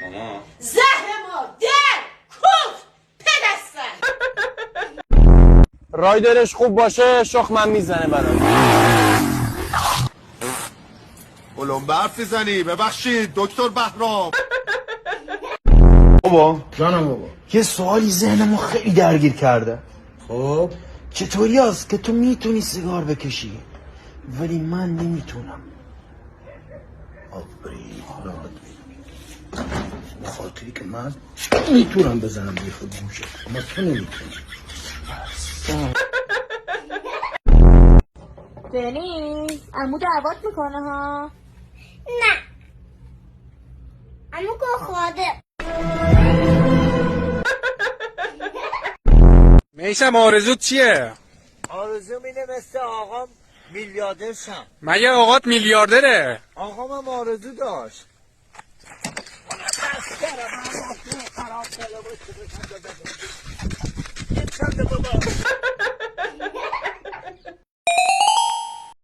ماما زهر مادر کوف پدستن. رایدرش خوب باشه شخمم میزنه برای بلون برف میزنی. ببخشید دکتر بهرام. بابا جانم بابا. یه سوالی ذهنمو خیلی درگیر کرده. خب چطوری هست که تو میتونی سیگار بکشی ولی من نمیتونم؟ آفرین راحت به خاطری که من میتونم بزنم یه خود گوشه اما تو نمیتونی. دنیز عمو دعوت میکنه ها. نه عمو گخواده. میشم آرزوت چیه؟ آرزوم اینه مثل آقام میلیاردر شم. مگه آقات میلیاردره؟ آقام هم آرزو داشت. خراب